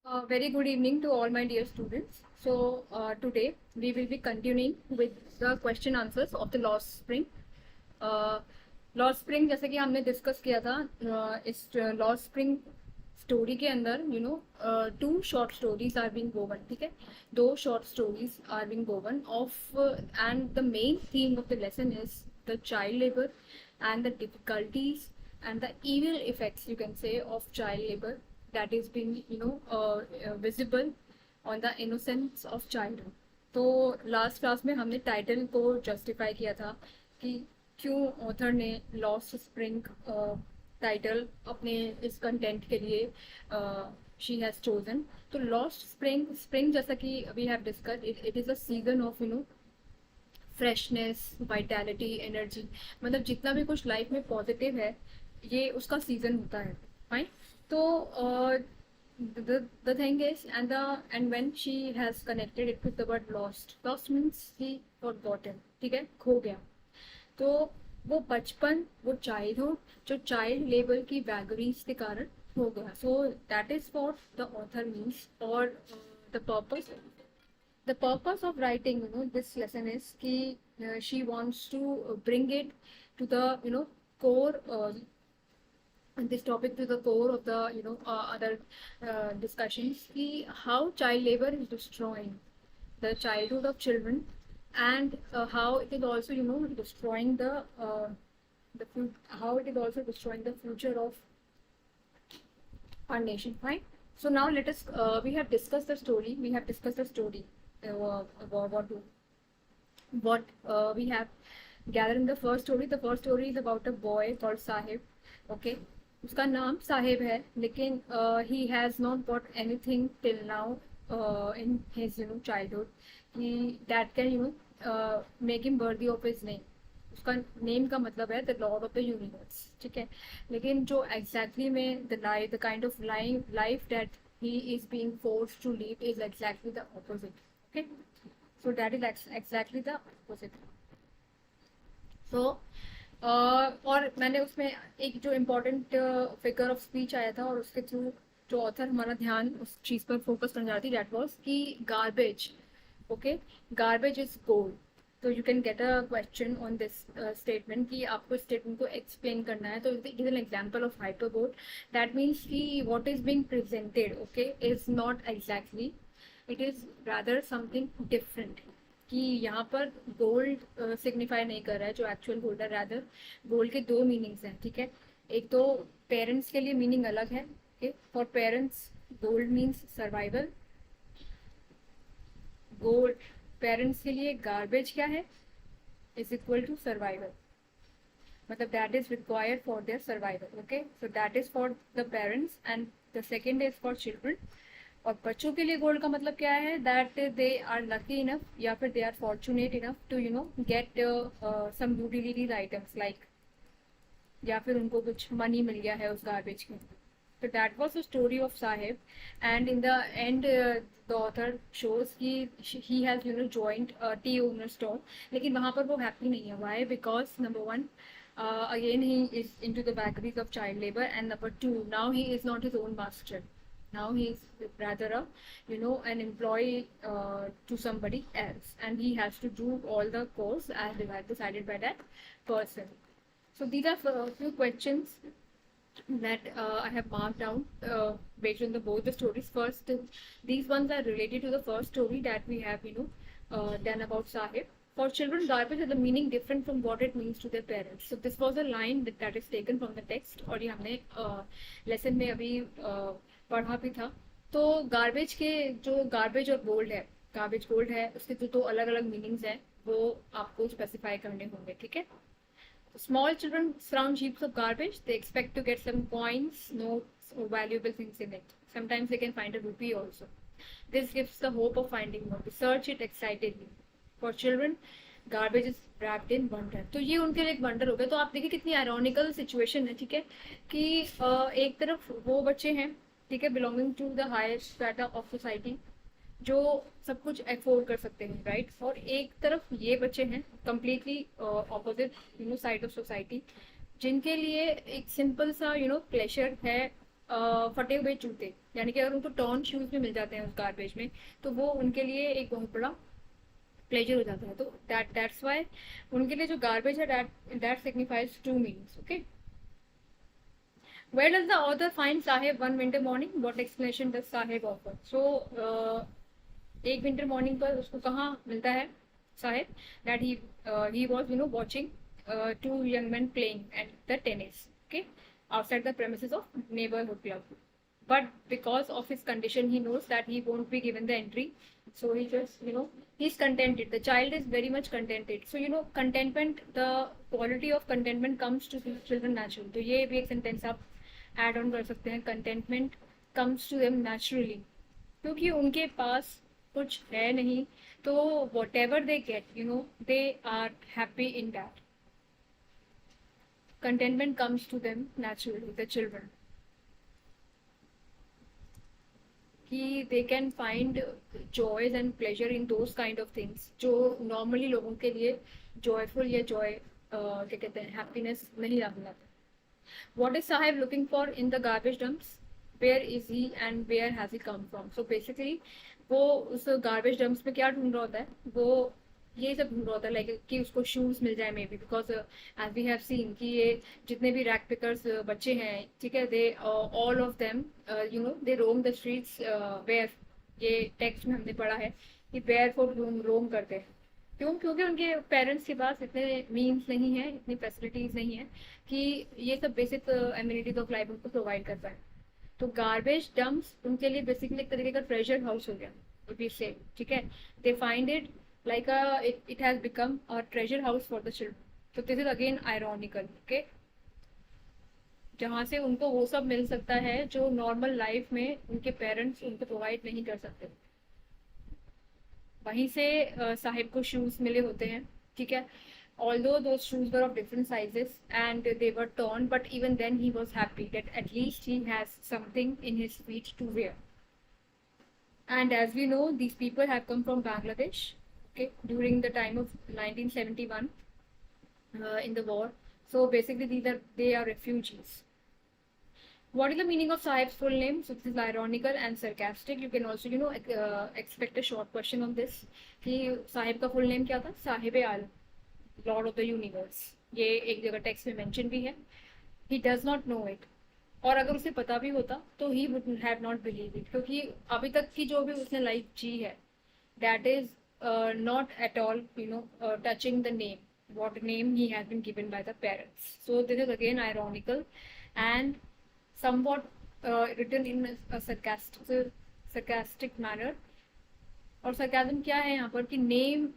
Very good evening to all my dear students. Today we will be continuing with the question answers of the Lost Spring. Uh, Lost Spring जैसे कि हमने discuss किया था इस Lost Spring story के अंदर two short stories are being woven. ठीक है, दो short stories are being woven of and the main theme of the lesson is the child labour and the difficulties and the evil effects, you can say, of child labor that is being visible on the innocence of childhood. तो last class में हमने title को justify किया था कि क्यों author ने lost spring title अपने इस कंटेंट के लिए शी हैज चोजन. तो लॉस्ट स्प्रिंग स्प्रिंग जैसा कि we have discuss, it is a season of freshness, vitality, energy. मतलब जितना भी कुछ लाइफ में पॉजिटिव है ये उसका सीजन होता है. फाइन. तो the thing is, and when she has connected it with the word lost means he forgotten. ठीक है, खो गया. तो वो बचपन, वो चाइल्डहुड जो चाइल्ड लेबर की वैगरीज के कारण हो गया. So that is what the author means. और the purpose of writing this lesson is कि she wants to bring it to the core, this topic to the core of the other discussions, कि how child labor is destroying the childhood of children, and how it is also destroying how it is also destroying the future of our nation. Fine. So now let us we have discussed the story. What we have gathered in the first story. The first story is about a boy called Sahib. Okay, उसका नाम साहिब है, लेकिन he has not got anything till now in his childhood that can make him worthy of his name. उसका name का मतलब है the Lord of the universe. ठीक है, लेकिन जो एग्जैक्टली में the kind of life that he is being forced to live is exactly the opposite. Okay, so that is exactly the opposite. So और मैंने उसमें एक जो इम्पोर्टेंट फिगर ऑफ स्पीच आया था और उसके थ्रू जो ऑथर हमारा ध्यान उस चीज़ पर फोकस करना चाहती, दैट वाज कि garbage. Okay, garbage is gold. तो you can get a question on this statement कि आपको स्टेटमेंट को एक्सप्लेन करना है. तो it is an example of hyperbole. That means कि what is being presented okay is not exactly, it is rather something different. कि यहाँ पर गोल्ड सिग्निफाई नहीं कर रहा है जो एक्चुअल गोल्ड है. रादर गोल्ड के दो मीनिंग्स हैं. ठीक है, एक तो पेरेंट्स के लिए मीनिंग अलग है. For parents gold means survival. Gold parents के लिए गार्बेज क्या है, इज इक्वल टू सर्वाइवल. मतलब that is required for their survival. Okay, so that is for the parents and the second is for children. और बच्चों के लिए gold का मतलब क्या है, that they are lucky enough या फिर they are fortunate enough to get some utilities items like, या फिर उनको कुछ मनी मिल गया है उस गार्बेज के. So that was the story of Sahib, and in the end the author shows कि he has joined a tea owner store. लेकिन वहाँ पर वो happy नहीं है. Why? Because number one, again he is into the vagaries of child labor, and number two, now he is not his own master. Now he is rather a an employee to somebody else, and he has to do all the course as decided by that person. So these are a few questions that I have marked down based on both the stories. First, these ones are related to the first story that we have done about Sahib. For children, garbage has a meaning different from what it means to their parents. So this was a line that is taken from the text, और ये हमने lesson में अभी पढ़ा भी था. तो garbage के जो गार्बेज और गोल्ड है उसके जो दो अलग अलग मीनिंग्स हैं वो आपको स्पेसिफाई करने होंगे. ठीक है. Small children surround heaps of garbage. They expect to get some coins, notes, or valuable things in it. Sometimes they can find a rupee also. This gives the hope of finding more. They search it excitedly. For children, garbage is wrapped in wonder. तो ये उनके लिए एक wonder हो गया. तो आप देखिए कितनी आयरॉनिकल सिचुएशन है. ठीक है, कि एक तरफ वो बच्चे हैं, ठीक है, belonging to the higher strata of society, जो सब कुछ अफोर्ड कर सकते हैं, राइट. और एक तरफ ये बच्चे हैं completely opposite side of society, जिनके लिए एक सिंपल सा प्लेजर है फटे हुए जूते, यानी कि अगर उनको टॉर्न शूज भी मिल जाते हैं उस गार्बेज में, तो वो उनके लिए एक बहुत बड़ा प्लेजर हो जाता है। तो दैट्स व्हाई उनके लिए जो गार्बेज है, that signifies two meanings. Okay, where does the author find Sahib one winter morning? What explanation does Sahib offer? So एक विंटर मॉर्निंग पर उसको कहाँ मिलता है Sahib, that he was watching two young men playing at the tennis, okay, outside the premises of neighborhood club, but because of his condition he knows that he won't be given the entry, so he just he's contented. The child is very much contented. So contentment, the quality of contentment comes to children naturally. तो ये भी एक sentence आप add on कर सकते हैं, contentment comes to them naturally, क्योंकि उनके पास कुछ है नहीं, तो whatever they get they are happy in that. Contentment comes to them naturally, the children, कि they can find joys and pleasure in those kind of things जो normally लोगों के लिए जॉयफुल या जॉय क्या कहते हैं, हैप्पीनेस नहीं ला मिलाते. What is Sahib looking for in the garbage dumps? Where is he and where has he come from? So basically वो उस गार्बेज डंप्स में क्या ढूंढ रहा होता है, वो ये सब ढूंढ रहा होता है, लाइक कि उसको शूज मिल जाए maybe, because as we have seen कि ये जितने भी रैक पिकर्स बच्चे हैं, ठीक है, they all of them they roam the streets where, ये टेक्स्ट में हमने पढ़ा है कि बेयर फुट रोम करते हैं. क्यों? क्योंकि उनके पेरेंट्स के पास इतने मीन्स नहीं है, इतनी फैसिलिटीज नहीं है कि ये सब बेसिक एम्यूनिटीज ऑफ लाइफ उनको प्रोवाइड कर पाए. तो गार्बेज डंप्स उनके लिए बेसिकली एक तरीके का ट्रेजर हाउस हो गया, इफ वी से, ठीक है. They find it like it has become a treasure house for the children. तो this is again ironical, okay, जहाँ से उनको वो सब मिल सकता है जो नॉर्मल लाइफ में उनके पेरेंट्स उनको प्रोवाइड नहीं कर सकते. वहीं से साहिब को शूज मिले होते हैं, ठीक है. Although those shoes were of different sizes and they were torn, but even then he was happy that at least he has something in his feet to wear. And as we know, these people have come from Bangladesh, okay, during the time of 1971 in the war. So basically, they are refugees. What is the meaning of Sahib's full name? So this is ironical and sarcastic. You can also, expect a short question on this. कि साहिब का full name क्या था? साहिब आलम, Lord of the universe. ये एक जगह text में mention भी है. He does not know it, और अगर उसे पता भी होता तो he would have not believe it, क्योंकि अभी तक की जो भी उसने लाइफ जी है, that is not at all touching the name, what name he has been given by the parents. So this is again ironical and somewhat written in a sarcastic manner. और sarcasm क्या है यहाँ पर कि name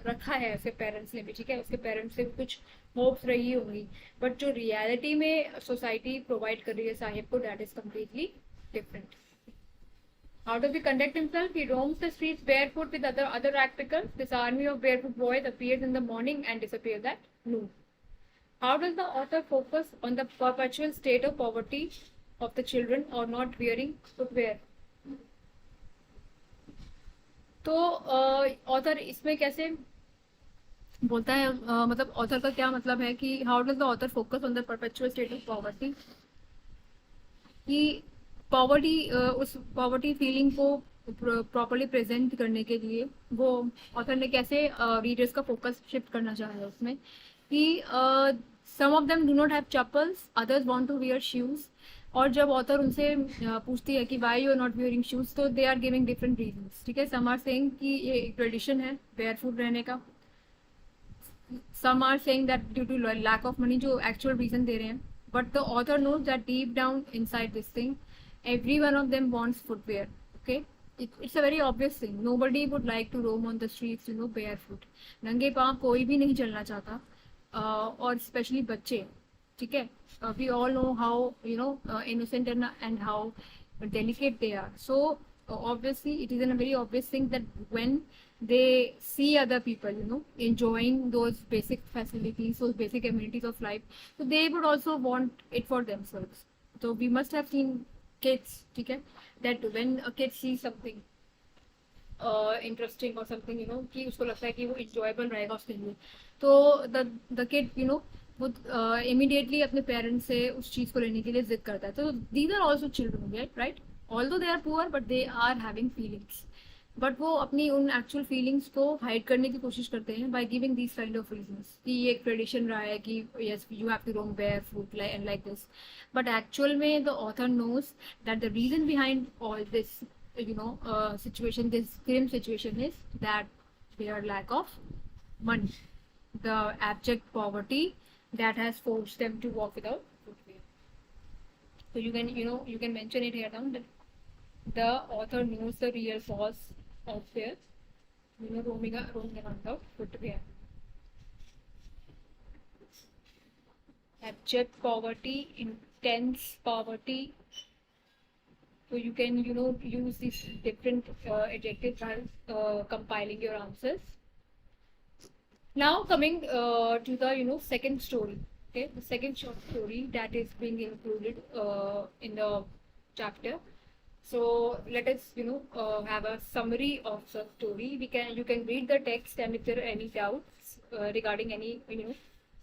रखा है उसके parents ने भी, ठीक है, उसके पेरेंट्स से कुछ होप्स रही होंगी, बट जो रियलिटी में सोसाइटी प्रोवाइड कर रही है साहिब को, that is completely different. How does he conduct himself? He roams the streets barefoot with other rag pickers. This army of barefoot boys appears in the morning and disappears at noon. How does the author focus on the perpetual state of poverty of the children or not wearing footwear? तो author इसमें कैसे बोलता है, मतलब author का क्या मतलब है कि how does the author focus on the perpetual state of poverty, कि पॉवर्टी, उस पॉवर्टी फीलिंग को प्रॉपरली प्रेजेंट करने के लिए वो ऑथर ने कैसे रीडर्स का फोकस शिफ्ट करना चाहा है उसमें, कि some of them do not have chappals, others want to wear shoes. और जब ऑथर उनसे पूछती है कि why you are not wearing shoes, तो they are giving different reasons, ठीक है. सम आर सेइंग कि ये एक ट्रेडिशन है बेयरफुट रहने का, some are saying that due to lack of money, जो एक्चुअल रीजन दे रहे हैं. But the author knows that deep down inside this thing every one of them wants footwear, okay. It's a very obvious thing. Nobody would like to roam on the streets barefoot. नंगे पाँव कोई भी नहीं चलना चाहता, और specially बच्चे, ठीक है. We all know how innocent and how delicate they are. So obviously it is a very obvious thing that when they see other people enjoying those basic facilities, those basic amenities of life, so they would also want it for themselves. So we must have seen kids, ठीक है, that when a kid sees something interesting or something कि उसको लगता है कि वो enjoyable रहेगा उसके लिए, तो the kid वो इमीडिएटली अपने पेरेंट्स से उस चीज को लेने के लिए जिद करता है. तो these are also children, right? Although they are poor but they are having feelings. But वो अपनी उन एक्चुअल फीलिंग्स को हाइड करने की कोशिश करते हैं by giving these kind of reasons कि ये एक ट्रेडिशन रहा है कि yes you have to roam barefoot and like this. But actual में the author knows that the reason behind all this situation, this grim situation, is that their lack of money, the abject poverty that has forced them to walk without footwear. So you can mention it here down that the author knows the real cause of their roaming around without footwear. Abject poverty, intense poverty. So you can use these different adjectives while compiling your answers. Now coming to the second story. Okay, the second short story that is being included in the chapter. So let us have a summary of the story. You can read the text, and if there are any doubts regarding any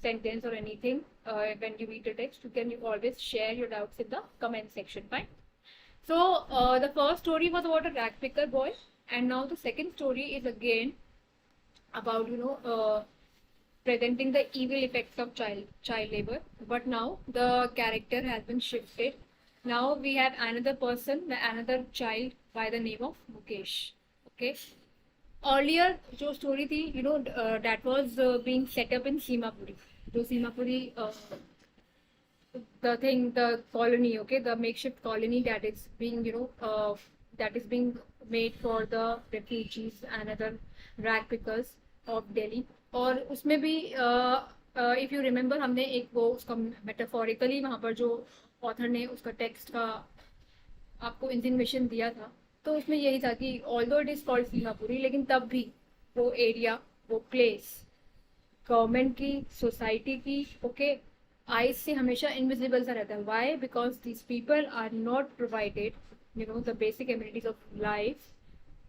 sentence or anything when you read the text, you can always share your doubts in the comment section. Fine. So the first story was about a rag picker boy, and now the second story is again about presenting the evil effects of child labor. But now the character has been shifted. Now we have another person, another child by the name of Mukesh. Okay. Earlier जो story थी, that was being set up in Simapuri. जो Simapuri the colony, okay, the makeshift colony that is being that is being made for the refugees and other rag pickers of Delhi. और उसमें भी if you remember हमने एक वो उसका metaphorically वहाँ पर जो author ने उसका text का आपको इंफॉर्मेशन दिया था, तो उसमें यही था कि although it is called Seemapuri, लेकिन तब भी वो एरिया, वो प्लेस गवर्नमेंट की, सोसाइटी की, ओके, आइज से हमेशा इनविजिबल सा रहता है. Why? Because these people are not provided the basic amenities of life.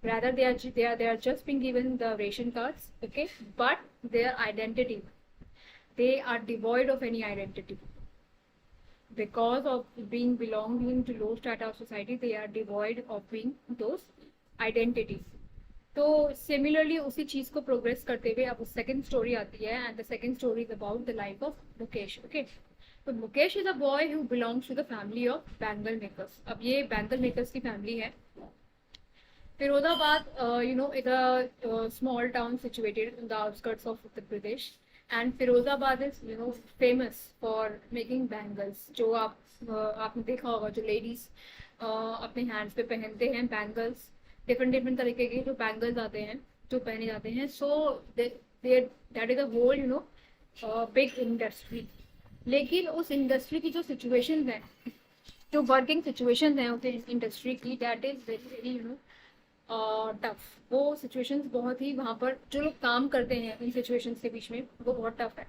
rather they are just being given the ration cards, okay, but their identity, they are devoid of any identity. Because of being belonging to low strata of society, they are devoid of being those identities. तो similarly उसी चीज को progress करते हुए अब second story आती है, and the second story is about the life of Mukesh. Okay, तो Mukesh is a boy who belongs to the family of bangle makers. अब ये बैंगल मेकर्स की फैमिली है. Firozabad is a small town situated in the outskirts of Uttar Pradesh, and Firozabad is famous for making bangles. जो आपने देखा होगा, जो लेडीज अपने हैंड्स पे पहनते हैं बैंगल्स, डिफरेंट तरीके के जो बैंगल्स आते हैं जो पहने जाते हैं. So that is a whole big industry. लेकिन उस इंडस्ट्री की जो सिचुएशन है, जो वर्किंग सिचुएशन है उस इंडस्ट्री की, दैट इज वेरी टफ. वो सिचुएशंस बहुत ही, वहाँ पर जो लोग काम करते हैं इन सिचुएशंस के बीच में, वो बहुत टफ है.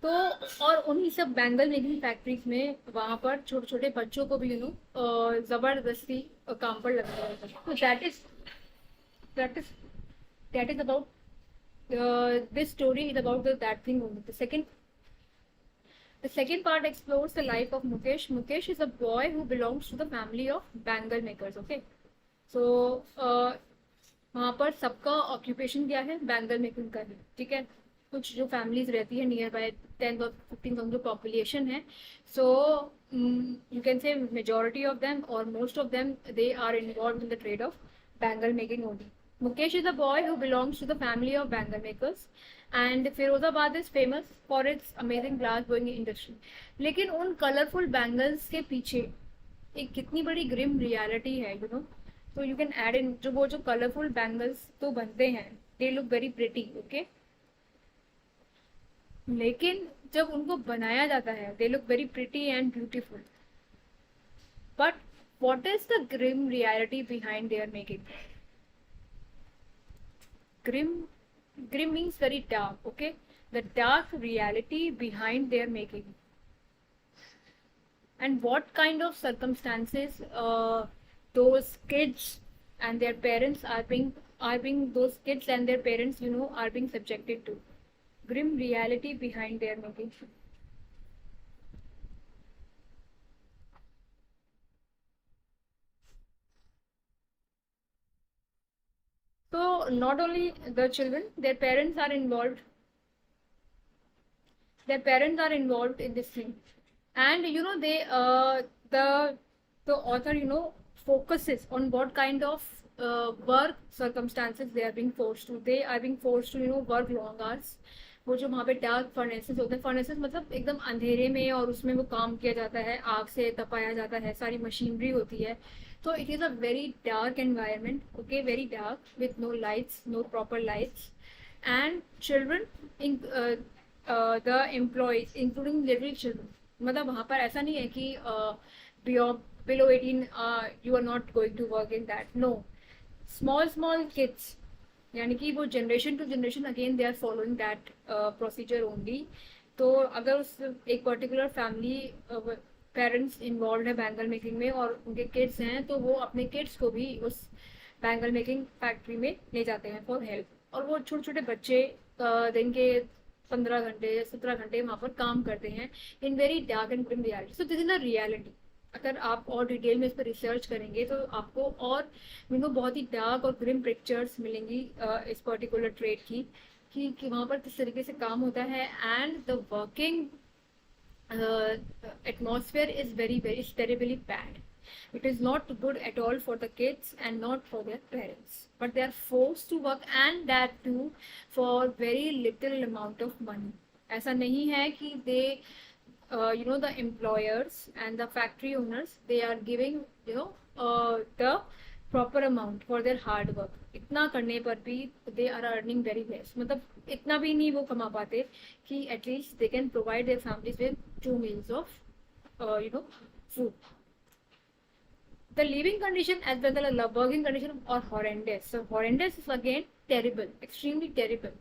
तो और उन्हीं सब बैंगल मेकिंग फैक्ट्रीज में वहाँ पर छोटे छोटे बच्चों को भी जबरदस्ती काम पर लगाया जाता है. तो that is about this story is about that thing only. The second part explores the life of Mukesh. Mukesh is a boy who belongs to the family of bangle makers. Okay, so वहाँ पर सबका occupation क्या है? Bangle making का है. ठीक है, कुछ जो फैमिलीज रहती है नियर बाय 10 और 15 जो पॉपुलेशन है, so you can say majority of them और most of them they are involve in the trade of bangle making only. Mukesh is a boy who belongs to the family of bangle makers, and Firozabad is famous for its amazing glass blowing industry. लेकिन उन colourful bangles के पीछे एक कितनी बड़ी Grimm reality है, तो you can add इन जो कलरफुल बैंगल्स तो बनते हैं, they look very pretty, okay, लेकिन जब उनको बनाया जाता है, they look very pretty and beautiful. But what is the grim reality behind their making? Grim means very dark, okay? The dark reality behind their making. And what kind of circumstances those kids and their parents are being those kids and their parents are being subjected to. Grim reality behind their making. So not only the children, their parents are involved. Their parents are involved in this thing, and they the the author focuses on what kind of work circumstances they are being forced to. They are being forced to work long hours. वो जो वहाँ पे dark furnaces होते हैं, furnaces मतलब एकदम अंधेरे में, और उसमें वो काम किया जाता है, आग से तपाया जाता है, सारी मशीनरी होती है. तो it is a very dark environment, okay, very dark with no lights, no proper lights. And children in the employees including little children, मतलब वहाँ पर ऐसा नहीं है कि below 18 you are not going to work in that. No, small kids, यानी कि वो generation to generation again they are following that procedure only. तो अगर उस एक पर्टिकुलर फैमिली पेरेंट्स इन्वॉल्व है बैंगल मेकिंग में और उनके किड्स हैं, तो वो अपने किड्स को भी उस बैंगल मेकिंग फैक्ट्री में ले जाते हैं फॉर हेल्प. और वो छोटे छोटे बच्चे दिन के 15 घंटे 17 घंटे वहाँ पर काम करते हैं in very dark and grim reality. So this is a reality. अगर आप और डिटेल में इस पर रिसर्च करेंगे तो आपको और बहुत ही डार्क और ग्रिम पिक्चर्स मिलेंगी इस पर्टिकुलर ट्रेड की, कि वहाँ पर किस तरीके से काम होता है. And the working atmosphere is very terribly bad. It is not good at all for the kids and not for their parents, but they are forced to work, and that too for very little amount of money. ऐसा नहीं है कि they the employers and the factory owners, they are giving the proper amount for their hard work. इतना करने पर भी they are earning very less. मतलब इतना भी नहीं वो कमा पाते कि at least they can provide their families with 2 meals of food. The living condition as well as the working condition are horrendous. So horrendous is again terrible, extremely terrible.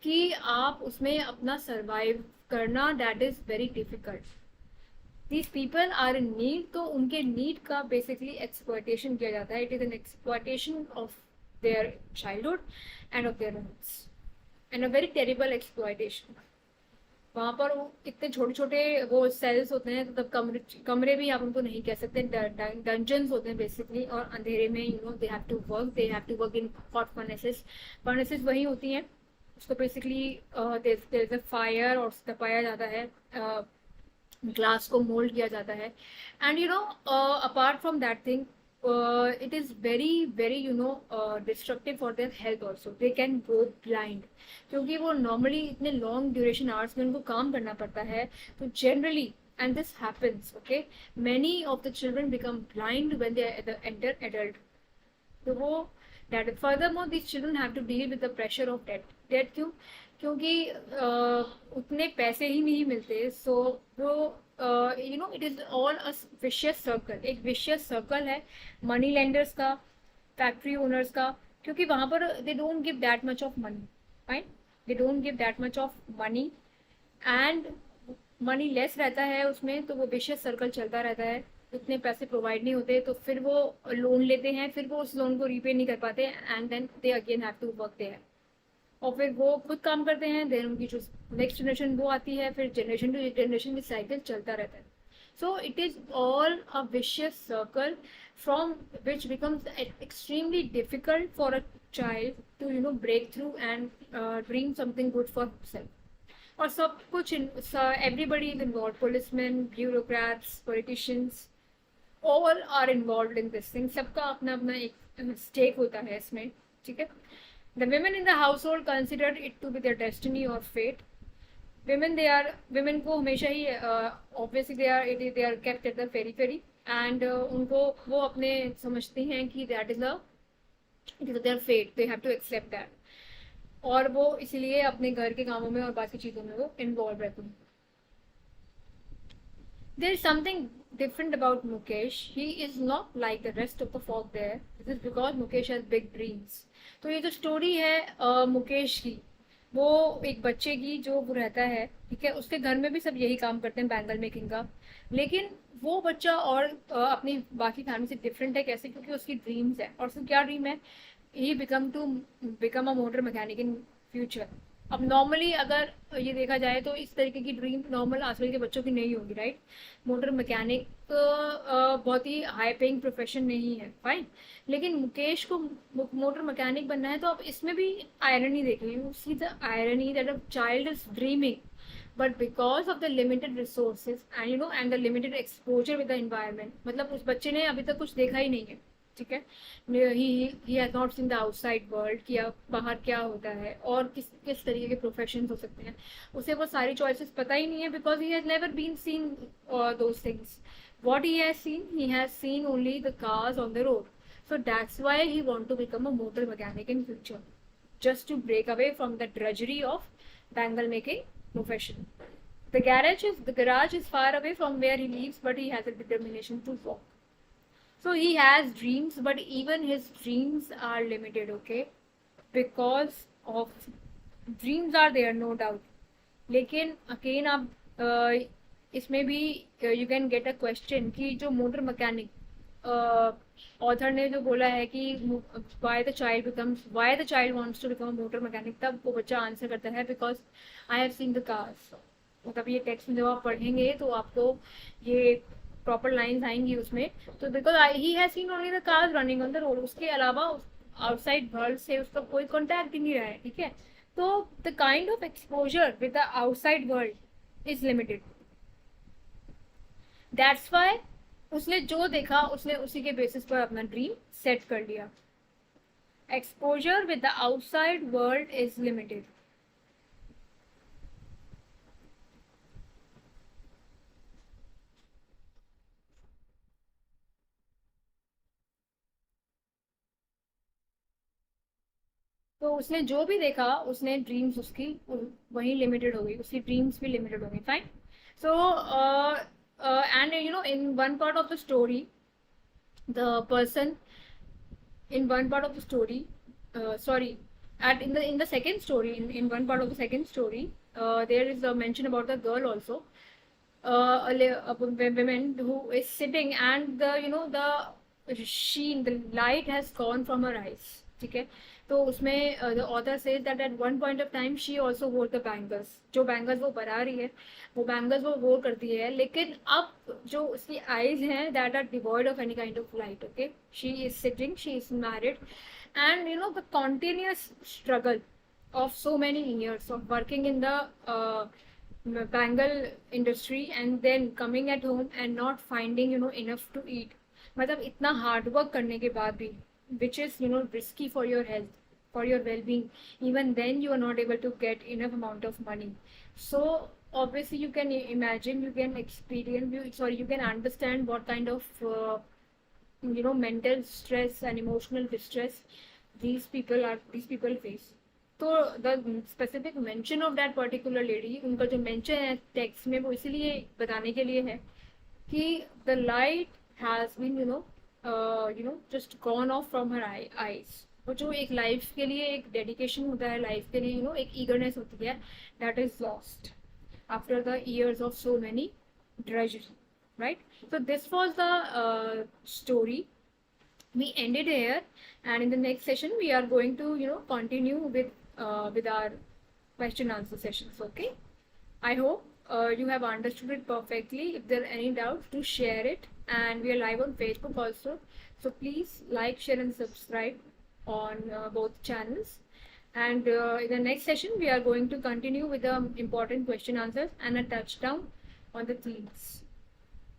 कि आप उसमें अपना survive करना, that is very difficult. These people are in need, तो उनके need का basically exploitation किया जाता है. It is an exploitation of their childhood and of their rights, and a very terrible exploitation. वहाँ पर वो इतने छोटे छोटे वो सेल्स होते हैं, तो तब कमरे भी आप उनको नहीं कह सकते, डंजन्स होते हैं बेसिकली. और अंधेरे में they have to work in hot furnaces. Furnaces वही होती हैं, उसको basically there is a fire और तपाया जाता है, ग्लास को मोल्ड किया जाता है. And apart from that thing, it is very destructive for their health also. They can go blind क्योंकि वो normally इतने long duration hours में उनको काम करना पड़ता है. तो generally, and this happens, okay, many of the children become blind when they enter adult. तो वो that furthermore these children have to deal with the pressure of debt. क्योंकि उतने पैसे ही नहीं मिलते. सो वो it is all a vicious circle, एक vicious circle है मनी लेंडर्स का, फैक्ट्री ओनर्स का. क्योंकि वहां पर they don't give that much of money, fine, they don't give that much of money, and money less रहता है उसमें, तो वो विशियस सर्कल चलता रहता है. उतने पैसे प्रोवाइड नहीं होते, तो फिर वो लोन लेते हैं, फिर वो उस लोन को रीपे नहीं कर पाते, and then they again have to work there. और फिर वो खुद काम करते हैं, देन उनकी जो नेक्स्ट जनरेशन वो आती है, फिर जनरेशन टू जनरेशन की साइकिल चलता रहता है. So it is all a vicious circle from which becomes extremely difficult for a child to break through and dream something good for himself. और सब कुछ everybody is involve, policeman, bureaucrats, politicians, all are involve in this thing. सबका अपना अपना एक stake होता है इसमें, ठीक है. The women in the household considered it to be their destiny or fate. Women को हमेशा ही obviously they are kept at the periphery, and उनको वो अपने समझते हैं कि it is their fate, they have to accept that. और वो इसलिए अपने घर के कामों में और बाकी चीज़ों में वो involved रहते हैं. There is something different about Mukesh. He is not like the rest of the folk there. This is because Mukesh has big dreams. तो ये जो स्टोरी है मुकेश की, वो एक बच्चे की जो वो रहता है, ठीक है, उसके घर में भी सब यही काम करते हैं बैंगल मेकिंग का. लेकिन वो बच्चा और अपनी बाकी फैमिली से डिफरेंट है. कैसे? क्योंकि उसकी ड्रीम्स है. और उसकी क्या ड्रीम है? He become a motor mechanic in future. अब नॉर्मली अगर ये देखा जाए तो इस तरीके की ड्रीम नॉर्मल आजकल के बच्चों की नहीं होगी, राइट? मोटर मैकेनिक बहुत ही हाई पेइंग प्रोफेशन नहीं है, फाइन। लेकिन मुकेश को मोटर मैकेनिक बनना है, तो अब इसमें भी आयरनी देखिए, you see the irony that a child is dreaming, but because of the limited resources and and the limited exposure with the environment, मतलब उस बच्चे ने अभी तक कुछ देखा ही नहीं है, ठीक है? He has not seen the outside world, कि अब बाहर क्या होता है और किस किस तरीके के प्रोफेशन हो सकते हैं, उसे वो सारी चॉइसेस पता ही नहीं है, because he has never been seen those things. What he has seen only the cars on the road. So that's why he want to become a motor mechanic in future, just to break away from the drudgery of bangle making profession. The garage is far away from where he lives, but he has a determination to walk. So he has dreams, but even his dreams are limited, okay? Because of dreams are there, no doubt. लेकिन again आप इसमें भी you can get a question कि जो motor mechanic author ने जो बोला है कि why the child wants to become motor mechanic, तब वो बच्चा आंसर करता है because I have seen the cars. मतलब ये टेक्स्ट में जब आप पढ़ेंगे तो आपको ये प्रॉपर लाइंस आएंगी उसमें. तो because he has seen only the cars running on the road, उसके अलावा आउटसाइड वर्ल्ड से उसका कोई कॉन्टैक्ट ही नहीं रहा है, ठीक है? तो the kind of exposure with the outside world is limited. That's why उसने जो देखा उसने उसी के बेसिस पर अपना ड्रीम सेट कर लिया. Exposure with the outside world is limited. तो उसने जो भी देखा, उसने ड्रीम्स उसकी वही लिमिटेड हो गई, उसकी ड्रीम्स भी लिमिटेड हो गई, fine. So and in one part of the story, the person in one part of the story, sorry, at in the second story, in one part of the second story, there is a mention about the girl also, a woman who is sitting, and the the light has gone from her eyes, ठीक है? तो उसमें the author says that at one point of time she also वोर the bangles, जो bangles वो बना रही है वो बैंगल्स वो वोर करती है, लेकिन अब जो उसकी आईज हैं that are devoid of any kind of light, okay? She is sitting, she is married, and the continuous struggle of so many years of working in the bangle industry, and then coming at home and not finding enough to eat. मतलब इतना hard work करने के बाद भी, which is risky for your health, for your well-being, even then you are not able to get enough amount of money. So obviously you can imagine, you can experience, you can understand what kind of mental stress and emotional distress these people face. तो the specific mention of that particular lady, उनका जो mention है text में, वो इसीलिए बताने के लिए है कि the light has been just gone off from her eyes. वो जो एक लाइफ के लिए एक डेडिकेशन होता है, लाइफ के लिए एक ईगरनेस होती है, that is lost after the years of so many drudgery, right? So this was the story. We ended here, and in the next session we are going to continue with our question answer sessions, okay? I hope you have understood it perfectly. If there are any doubts, do share it, and we are live on Facebook also, so please like, share and subscribe on both channels. And in the next session we are going to continue with the important question answers and a touchdown on the themes.